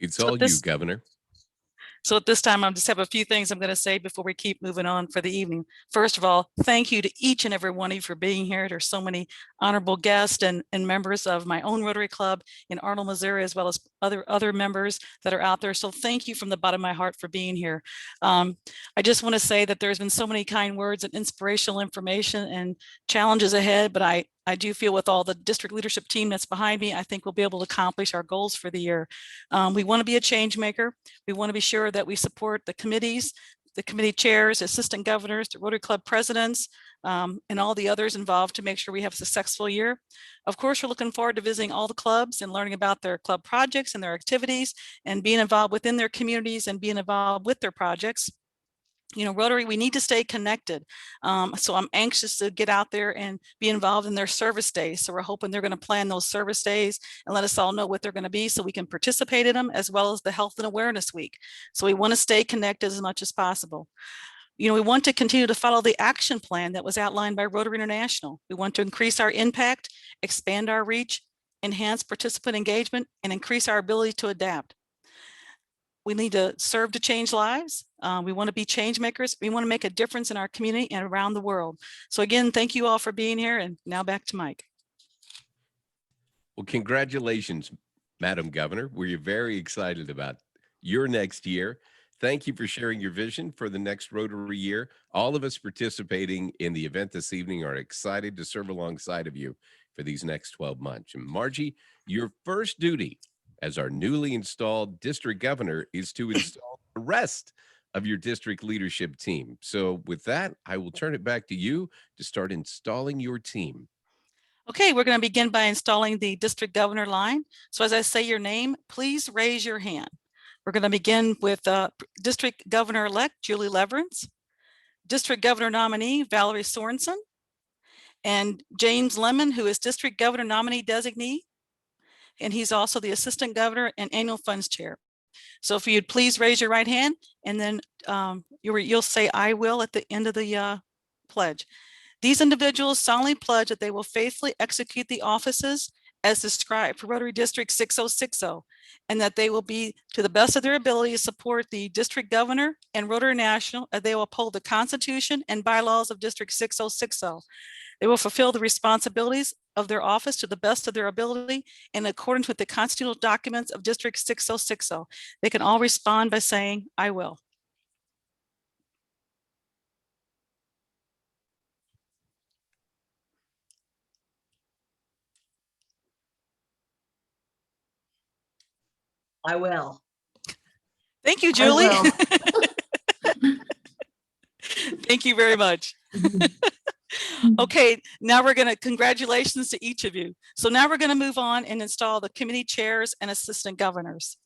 It's So all you, this- Governor. So at this time, I just have a few things I'm going to say before we keep moving on for the evening. First of all, thank you to each and every one of you for being here. There's so many honorable guests and members of my own Rotary Club in Arnold, Missouri, as well as other members that are out there. So thank you from the bottom of my heart for being here. I just want to say that there's been so many kind words and inspirational information and challenges ahead, but I do feel with all the district leadership team that's behind me, I think we'll be able to accomplish our goals for the year. We want to be a change maker. We want to be sure that we support the committees, the committee chairs, assistant governors, the Rotary Club presidents, and all the others involved to make sure we have a successful year. Of course, we're looking forward to visiting all the clubs and learning about their club projects and their activities and being involved within their communities and being involved with their projects. You know, Rotary, we need to stay connected. So I'm anxious to get out there and be involved in their service days. So we're hoping they're going to plan those service days and let us all know what they're going to be so we can participate in them, as well as the Health and Awareness Week. So we want to stay connected as much as possible. You know, we want to continue to follow the action plan that was outlined by Rotary International. We want to increase our impact, expand our reach, enhance participant engagement, and increase our ability to adapt. We need to serve to change lives. We want to be change makers. We want to make a difference in our community and around the world. So again, thank you all for being here. And now back to Mike. Well, congratulations, Madam Governor. We're very excited about your next year. Thank you for sharing your vision for the next Rotary year. All of us participating in the event this evening are excited to serve alongside of you for these next 12 months. And Margie, your first duty as our newly installed district governor is to install the rest of your district leadership team. So with that, I will turn it back to you to start installing your team. Okay, we're going to begin by installing the district governor line. So as I say your name, please raise your hand. We're going to begin with District Governor-elect Julie Leverance, District Governor nominee Valerie Sorensen, and James Lemon, who is District Governor nominee designee, and he's also the Assistant Governor and Annual Funds Chair. So if you'd please raise your right hand, and then you'll say "I will" at the end of the pledge. These individuals solemnly pledge that they will faithfully execute the offices as described for Rotary District 6060, and that they will be, to the best of their ability, to support the district governor and Rotary National, as they will uphold the Constitution and bylaws of District 6060. They will fulfill the responsibilities of their office to the best of their ability in accordance with the constitutional documents of District 6060. They can all respond by saying, "I will." I will. Thank you, Julie. will. Thank you very much. Okay, now we're going to, congratulations to each of you. So now we're going to move on and install the committee chairs and assistant governors.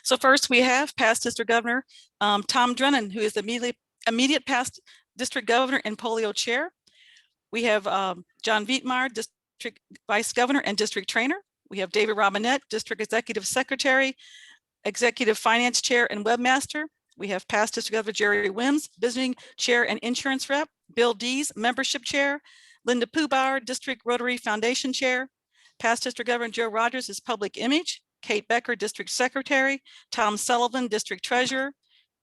So first we have past district governor Tom Drennan, who is the immediate past district governor and polio chair. We have John Vietmar, district vice governor and district trainer. We have David Robinette, district executive secretary, executive finance chair and webmaster. We have past district governor Jerry Wims, visiting chair and insurance rep. Bill Dees, membership chair. Linda Poobauer, district Rotary Foundation chair. Past district governor Joe Rogers is public image. Kate Becker, district secretary. Tom Sullivan, district treasurer.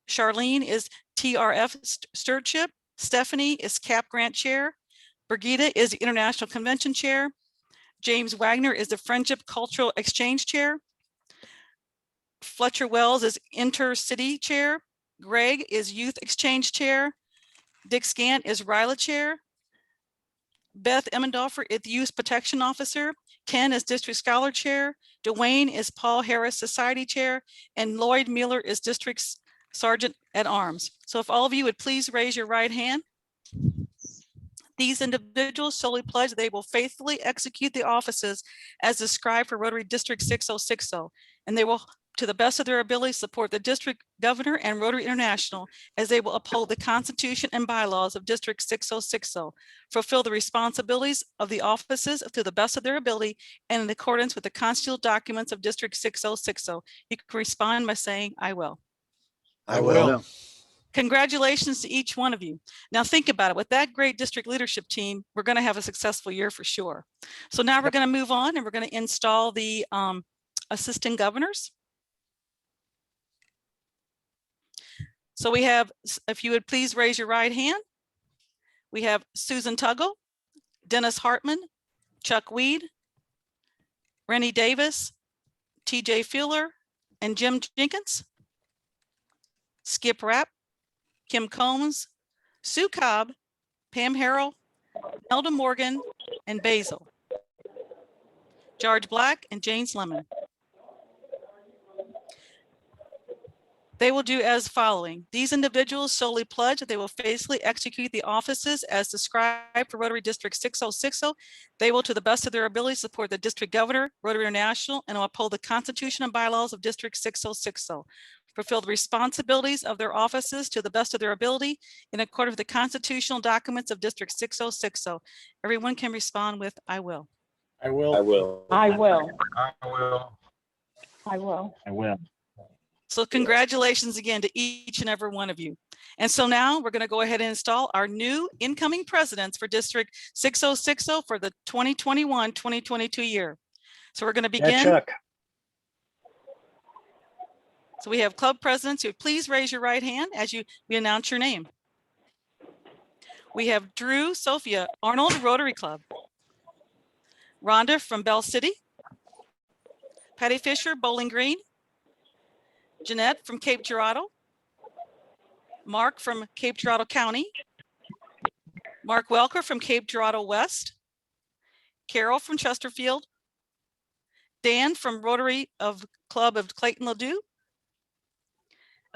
Charlene is TRF stewardship. Stephanie is CAP grant chair. Brigida is the international convention chair. James Wagner is the friendship cultural exchange chair. Fletcher Wells is intercity chair. Greg is youth exchange chair. Dick Scant is RILA chair. Beth Emmendorfer is the youth protection officer. Ken is district scholar chair. Dwayne is Paul Harris Society chair. And Lloyd Mueller is district sergeant at arms. So if all of you would please raise your right hand. These individuals solely pledge they will faithfully execute the offices as described for Rotary District 6060, and they will, to the best of their ability, support the district governor and Rotary International as they will uphold the Constitution and bylaws of District 6060, fulfill the responsibilities of the offices to the best of their ability and in accordance with the constitutional documents of District 6060. You can respond by saying, I will. I will. Congratulations to each one of you. Now think about it. With that great district leadership team, we're going to have a successful year for sure. So now we're going to move on and we're going to install the assistant governors. So we have, if you would please raise your right hand. We have Susan Tuggle, Dennis Hartman, Chuck Weed, Rennie Davis, TJ Fuller, and Jim Jenkins. Skip Rapp, Kim Combs, Sue Cobb, Pam Harrell, Nelda Morgan, and Basil. George Black and James Lemon. They will do as following. These individuals solely pledge that they will faithfully execute the offices as described for Rotary District 6060. They will, to the best of their ability, support the district governor, Rotary International, and will uphold the Constitution and bylaws of District 6060. Fulfill the responsibilities of their offices to the best of their ability in accordance with the constitutional documents of District 6060. Everyone can respond with, I will. I will. I will. I will. I will. I will. I will. So congratulations again to each and every one of you. And so now we're going to go ahead and install our new incoming presidents for District 6060 for the 2021-2022 year. So we're going to begin. Chuck. So we have club presidents who please raise your right hand as we announce your name. We have Drew Sophia, Arnold Rotary Club. Rhonda from Bell City. Patty Fisher, Bowling Green. Jeanette from Cape Girardeau. Mark from Cape Girardeau County. Mark Welker from Cape Girardeau West. Carol from Chesterfield. Dan from Rotary Club of Clayton Ladue.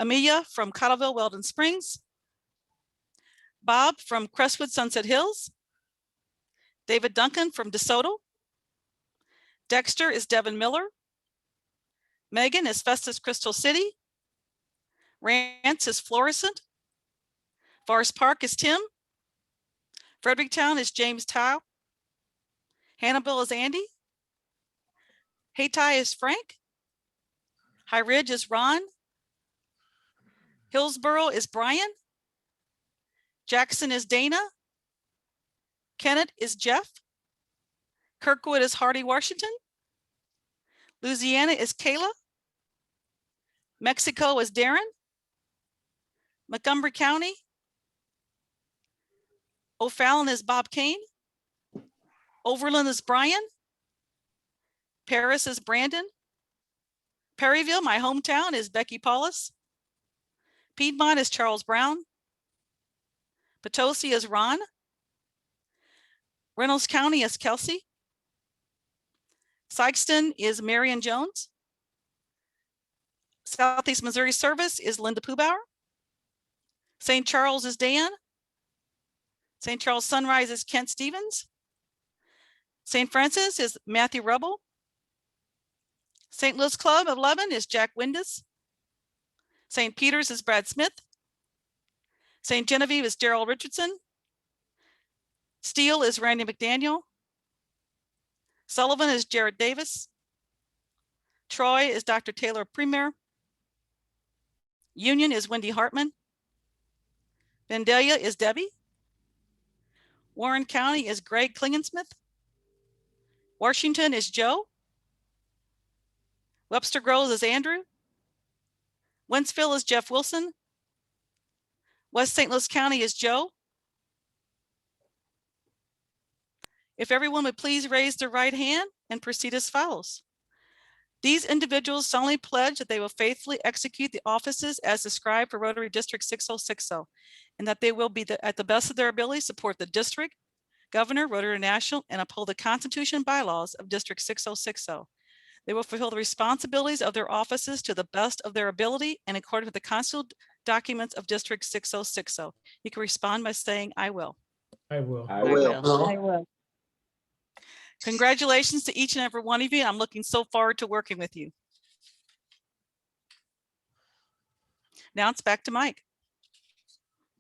Amelia from Cottleville, Weldon Springs. Bob from Crestwood, Sunset Hills. David Duncan from DeSoto. Dexter is Devin Miller. Megan is Festus Crystal City. Rance is Florissant. Forest Park is Tim. Fredericktown is James Tao. Hannibal is Andy. Hayti is Frank. High Ridge is Ron. Hillsborough is Brian. Jackson is Dana. Kennett is Jeff. Kirkwood is Hardy Washington. Louisiana is Kayla. Mexico is Darren. Montgomery County. O'Fallon is Bob Kane. Overland is Brian. Paris is Brandon. Perryville, my hometown, is Becky Paulus. Piedmont is Charles Brown. Potosi is Ron. Reynolds County is Kelsey. Sykeston is Marion Jones. Southeast Missouri Service is Linda Poobauer. St. Charles is Dan. St. Charles Sunrise is Kent Stevens. St. Francis is Matthew Rubble. St. Louis Club of Lebanon is Jack Windus. St. Peter's is Brad Smith. St. Genevieve is Daryl Richardson. Steele is Randy McDaniel. Sullivan is Jared Davis. Troy is Dr. Taylor Premier. Union is Wendy Hartman. Vandalia is Debbie. Warren County is Greg Klingensmith. Washington is Joe. Webster Groves is Andrew. Wentzville is Jeff Wilson. West St. Louis County is Joe. If everyone would please raise their right hand and proceed as follows. These individuals solemnly pledge that they will faithfully execute the offices as described for Rotary District 6060, and that they will be at the best of their ability support the district, governor, Rotary International, and uphold the Constitution and bylaws of District 6060. They will fulfill the responsibilities of their offices to the best of their ability and according to the constitutional documents of District 6060. You can respond by saying, I will. I will. I will. I will. Congratulations to each and every one of you. I'm looking so forward to working with you. Now it's back to Mike.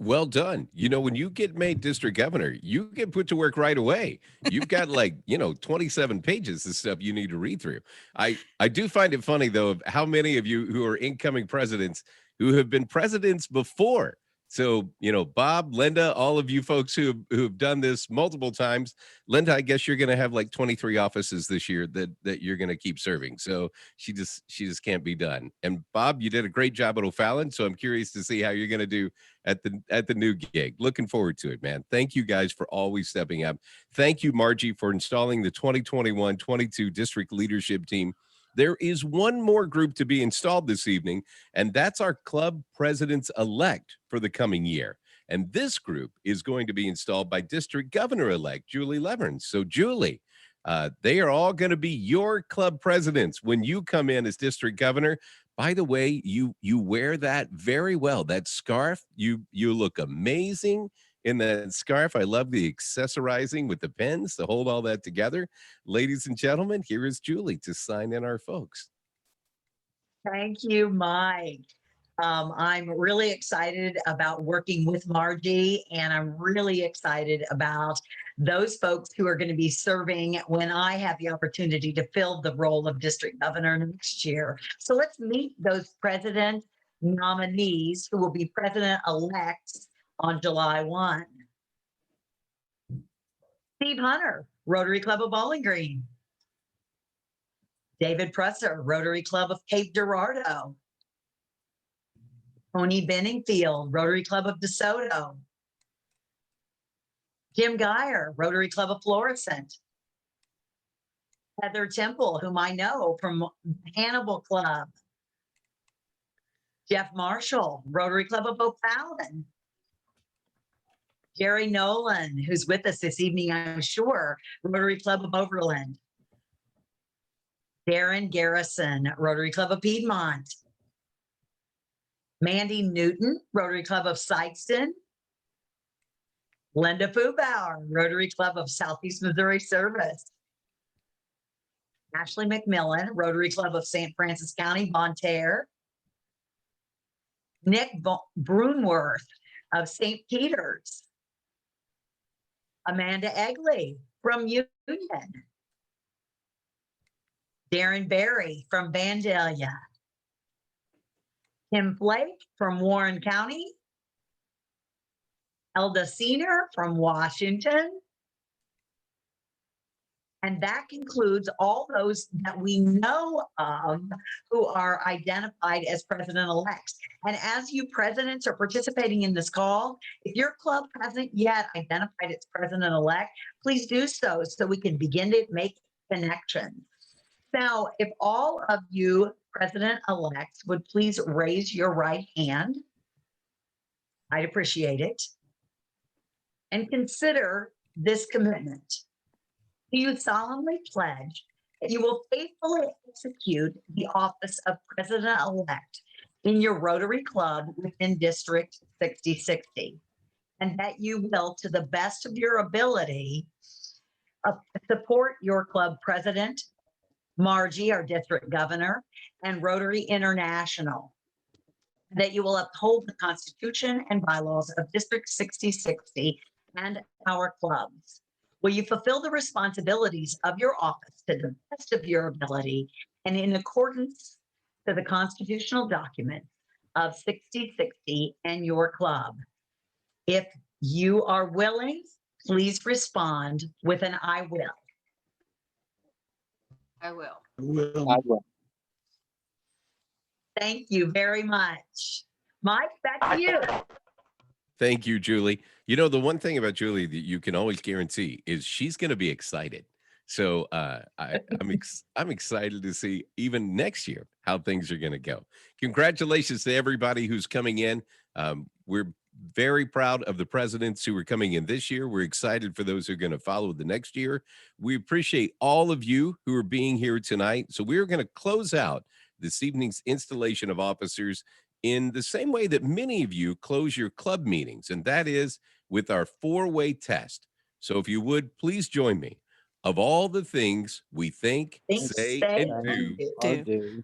Well done. You know, when you get made district governor, you get put to work right away. You've got like, 27 pages of stuff you need to read through. I do find it funny, though, of how many of you who are incoming presidents who have been presidents before. So, Bob, Linda, all of you folks who have done this multiple times. Linda, I guess you're going to have like 23 offices this year that you're going to keep serving. So she just can't be done. And Bob, you did a great job at O'Fallon. So I'm curious to see how you're going to do at the new gig. Looking forward to it, man. Thank you guys for always stepping up. Thank you, Margie, for installing the 2021-22 district leadership team. There is one more group to be installed this evening, and that's our club presidents-elect for the coming year. And this group is going to be installed by District Governor-elect Julie Leverns. So, Julie, they are all going to be your club presidents when you come in as district governor. By the way, you wear that very well. That scarf, you look amazing in that scarf. I love the accessorizing with the pens to hold all that together. Ladies and gentlemen, here is Julie to sign in our folks. Thank you, Mike. I'm really excited about working with Margie, and I'm really excited about those folks who are going to be serving when I have the opportunity to fill the role of district governor next year. So let's meet those president nominees who will be president-elects on July 1. Steve Hunter, Rotary Club of Bowling Green. David Presser, Rotary Club of Cape Girardeau. Tony Benningfield, Rotary Club of DeSoto. Jim Geyer, Rotary Club of Florissant. Heather Temple, whom I know from Hannibal Club. Jeff Marshall, Rotary Club of O'Fallon. Jerry Nolan, who's with us this evening, I'm sure, Rotary Club of Overland. Darren Garrison, Rotary Club of Piedmont. Mandy Newton, Rotary Club of Sikeston. Linda Fubauer, Rotary Club of Southeast Missouri Service. Ashley McMillan, Rotary Club of St. Francis County, Bonne Terre. Nick Brunworth of St. Peter's. Amanda Egley from Union. Darren Berry from Vandalia. Tim Flake from Warren County. Elda Senior from Washington. And that concludes all those that we know of who are identified as president-elects. And as you presidents are participating in this call, if your club hasn't yet identified its president-elect, please do so we can begin to make connections. Now, if all of you president-elects would please raise your right hand, I'd appreciate it. And consider this commitment. Do you solemnly pledge that you will faithfully execute the office of president-elect in your Rotary Club within District 6060, and that you will, to the best of your ability, support your club president, Margie, our district governor, and Rotary International? that you will uphold the Constitution and bylaws of District 6060 and our clubs. Will you fulfill the responsibilities of your office to the best of your ability and in accordance to the constitutional documents of 6060 and your club? If you are willing, please respond with an I will. I will. I will. Thank you very much. Mike, back to you. Thank you, Julie. You know, the one thing about Julie that you can always guarantee is she's going to be excited. So I'm excited to see even next year how things are going to go. Congratulations to everybody who's coming in. We're very proud of the presidents who are coming in this year. We're excited for those who are going to follow the next year. We appreciate all of you who are being here tonight. So we're going to close out this evening's installation of officers in the same way that many of you close your club meetings, and that is with our four-way test. So if you would, please join me. Of all the things we think, say, and do,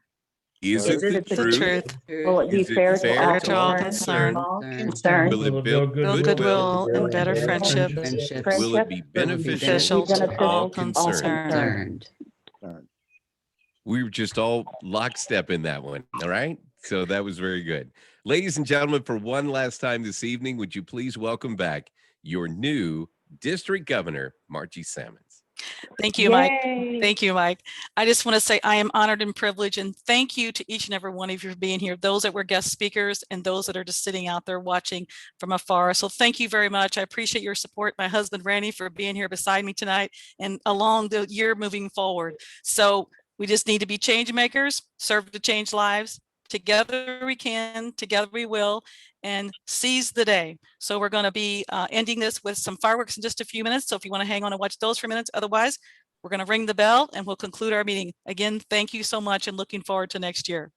is it the truth? Will it be Is it fair fair to to all all concerned? Will it build goodwill? and better friendships. Will it be beneficial to all concerned? We were just all lockstep in that one. All right. So that was very good. Ladies and gentlemen, for one last time this evening, would you please welcome back your new district governor, Margie Sammons. Thank you, Mike. Thank you, Mike. I just want to say I am honored and privileged, and thank you to each and every one of you for being here, those that were guest speakers and those that are just sitting out there watching from afar. So thank you very much. I appreciate your support. My husband, Randy, for being here beside me tonight and along the year moving forward. So we just need to be change makers, serve to change lives. Together we can, together we will, and seize the day. So we're going to be ending this with some fireworks in just a few minutes. So if you want to hang on and watch those for minutes, otherwise we're going to ring the bell and we'll conclude our meeting. Again, thank you so much and looking forward to next year.